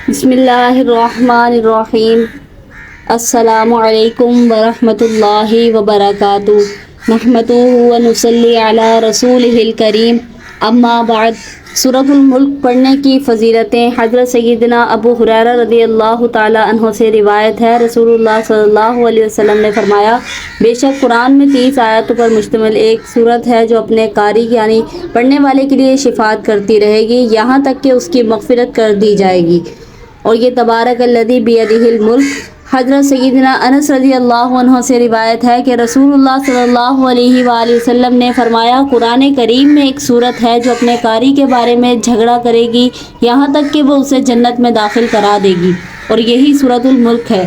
بسم اللہ الرحمن الرحیم۔ السلام علیکم ورحمۃ اللہ وبرکاتہ۔ نحمدہ ونصلی علی رسولہ الکریم، اما بعد۔ سورۃ الملک پڑھنے کی فضیلتیں حضرت سیدنا ابو ہریرہ رضی اللہ تعالی عنہ سے روایت ہے، رسول اللہ صلی اللہ علیہ وسلم نے فرمایا، بے شک قرآن میں 30 آیاتوں پر مشتمل ایک سورت ہے جو اپنے قاری یعنی پڑھنے والے کے لیے شفاعت کرتی رہے گی یہاں تک کہ اس کی مغفرت کر دی جائے گی۔ اور یہ تبارک الذی بیدہ الملک حضرت سیدنا انس رضی اللہ عنہ سے روایت ہے کہ رسول اللہ صلی اللہ علیہ وآلہ وسلم نے فرمایا، قرآن کریم میں ایک سورت ہے جو اپنے قاری کے بارے میں جھگڑا کرے گی یہاں تک کہ وہ اسے جنت میں داخل کرا دے گی، اور یہی سورۃ الملک ہے۔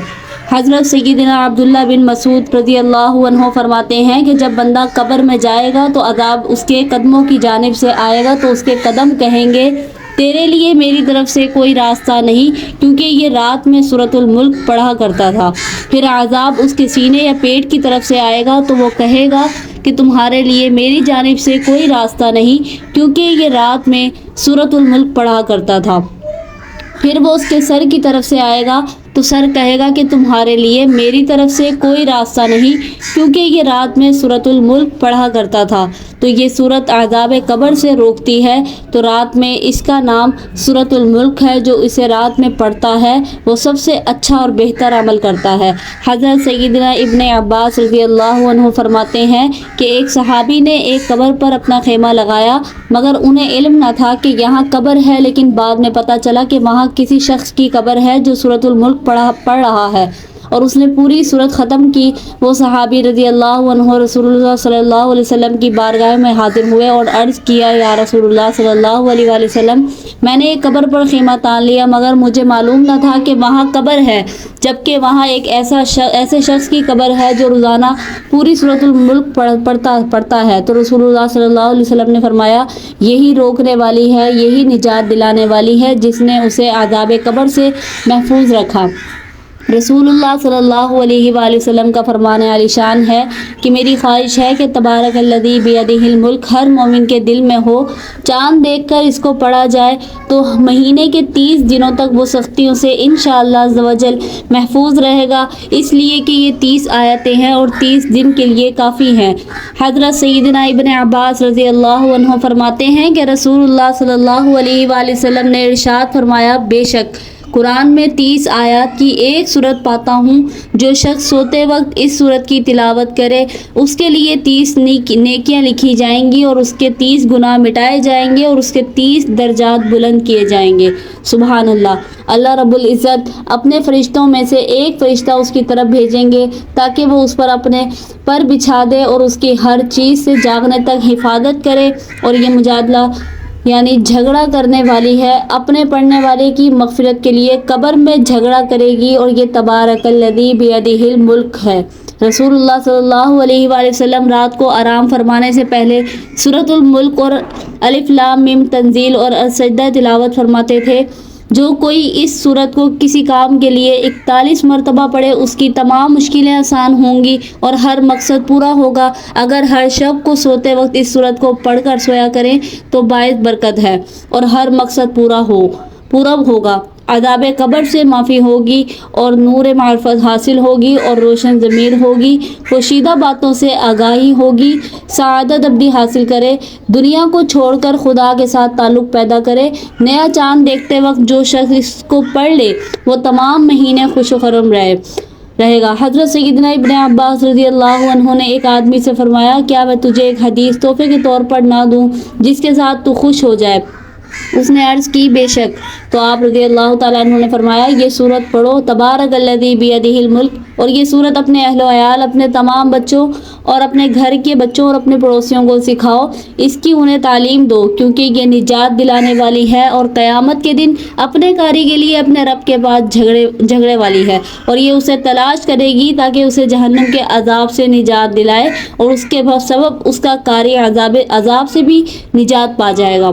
حضرت سیدنا عبداللہ بن مسعود رضی اللہ عنہ فرماتے ہیں کہ جب بندہ قبر میں جائے گا تو عذاب اس کے قدموں کی جانب سے آئے گا تو اس کے قدم کہیں گے، تیرے لیے میری طرف سے کوئی راستہ نہیں، کیونکہ یہ رات میں سورۃ الملک پڑھا کرتا تھا۔ پھر عذاب اس کے سینے یا پیٹ کی طرف سے آئے گا تو وہ کہے گا کہ تمہارے لیے میری جانب سے کوئی راستہ نہیں، کیونکہ یہ رات میں سورۃ الملک پڑھا کرتا تھا۔ پھر وہ اس کے سر کی طرف سے آئے گا تو سر کہے گا کہ تمہارے لیے میری طرف سے کوئی راستہ نہیں، کیونکہ یہ رات میں سورۃ الملک پڑھا کرتا تھا۔ تو یہ سورت عذاب قبر سے روکتی ہے، تو رات میں اس کا نام سورۃ الملک ہے۔ جو اسے رات میں پڑھتا ہے وہ سب سے اچھا اور بہتر عمل کرتا ہے۔ حضرت سیدنا ابن عباس رضی اللہ عنہ فرماتے ہیں کہ ایک صحابی نے ایک قبر پر اپنا خیمہ لگایا، مگر انہیں علم نہ تھا کہ یہاں قبر ہے، لیکن بعد میں پتہ چلا کہ وہاں کسی شخص کی قبر ہے جو سورۃ الملک پڑھ رہا ہے، اور اس نے پوری سورت ختم کی۔ وہ صحابی رضی اللہ عنہ رسول اللہ صلی اللہ علیہ وسلم کی بارگاہ میں حاضر ہوئے اور عرض کیا، یا رسول اللہ صلی اللہ علیہ وآلہ وسلم، میں نے ایک قبر پر خیمہ تان لیا مگر مجھے معلوم نہ تھا کہ وہاں قبر ہے، جبکہ وہاں ایک ایسے شخص کی قبر ہے جو روزانہ پوری سورۃ الملک پڑھتا ہے۔ تو رسول اللہ صلی اللہ علیہ وسلم نے فرمایا، یہی روکنے والی ہے، یہی نجات دلانے والی ہے جس نے اسے عذاب قبر سے محفوظ رکھا۔ رسول اللہ صلی اللہ علیہ وآلہ وسلم کا فرمان عالی شان ہے کہ میری خواہش ہے کہ تبارک الذی بیدہ الملک ہر مومن کے دل میں ہو۔ چاند دیکھ کر اس کو پڑھا جائے تو مہینے کے 30 دنوں تک وہ سختیوں سے انشاءاللہ عز و جل محفوظ رہے گا، اس لیے کہ یہ 30 آیتیں ہیں اور 30 دن کے لیے کافی ہیں۔ حضرت سیدنا ابن عباس رضی اللہ عنہ فرماتے ہیں کہ رسول اللہ صلی اللہ علیہ وآلہ وسلم نے ارشاد فرمایا، بے شک قرآن میں 30 آیات کی ایک سورت پاتا ہوں، جو شخص سوتے وقت اس سورت کی تلاوت کرے اس کے لیے 30 نیکیاں لکھی جائیں گی اور اس کے 30 گناہ مٹائے جائیں گے اور اس کے 30 درجات بلند کیے جائیں گے۔ سبحان اللہ۔ اللہ رب العزت اپنے فرشتوں میں سے ایک فرشتہ اس کی طرف بھیجیں گے تاکہ وہ اس پر اپنے پر بچھا دے اور اس کی ہر چیز سے جاگنے تک حفاظت کرے، اور یہ مجادلہ یعنی جھگڑا کرنے والی ہے، اپنے پڑھنے والے کی مغفرت کے لیے قبر میں جھگڑا کرے گی، اور یہ تبارک الذی بیدہ الملک ہے۔ رسول اللہ صلی اللہ علیہ وآلہ وسلم رات کو آرام فرمانے سے پہلے سورۃ الملک اور الف لام میم تنزیل اور السجدہ تلاوت فرماتے تھے۔ جو کوئی اس سورت کو کسی کام کے لیے 41 مرتبہ پڑھے اس کی تمام مشکلیں آسان ہوں گی اور ہر مقصد پورا ہوگا۔ اگر ہر شب کو سوتے وقت اس سورت کو پڑھ کر سویا کریں تو باعث برکت ہے اور ہر مقصد پورا ہوگا۔ عذاب قبر سے معافی ہوگی اور نور معرفت حاصل ہوگی اور روشن ضمیر ہوگی، پوشیدہ باتوں سے آگاہی ہوگی، سعادت ابدی حاصل کرے، دنیا کو چھوڑ کر خدا کے ساتھ تعلق پیدا کرے۔ نیا چاند دیکھتے وقت جو شخص اس کو پڑھ لے وہ تمام مہینے خوش و خرم رہے گا۔ حضرت سیدنا ابن عباس رضی اللہ عنہ نے ایک آدمی سے فرمایا، کیا میں تجھے ایک حدیث تحفے کے طور پر نہ دوں جس کے ساتھ تو خوش ہو جائے؟ اس نے عرض کی، بے شک۔ تو آپ رضی اللہ تعالیٰ عنہ نے فرمایا، یہ سورت پڑھو، تبارک الذی بیدہ الملک، اور یہ سورت اپنے اہل و عیال، اپنے تمام بچوں اور اپنے گھر کے بچوں اور اپنے پڑوسیوں کو سکھاؤ، اس کی انہیں تعلیم دو، کیونکہ یہ نجات دلانے والی ہے اور قیامت کے دن اپنے قاری کے لیے اپنے رب کے پاس جھگڑے والی ہے، اور یہ اسے تلاش کرے گی تاکہ اسے جہنم کے عذاب سے نجات دلائے، اور اس کے سبب اس کا قاری عذاب سے بھی نجات پا جائے گا۔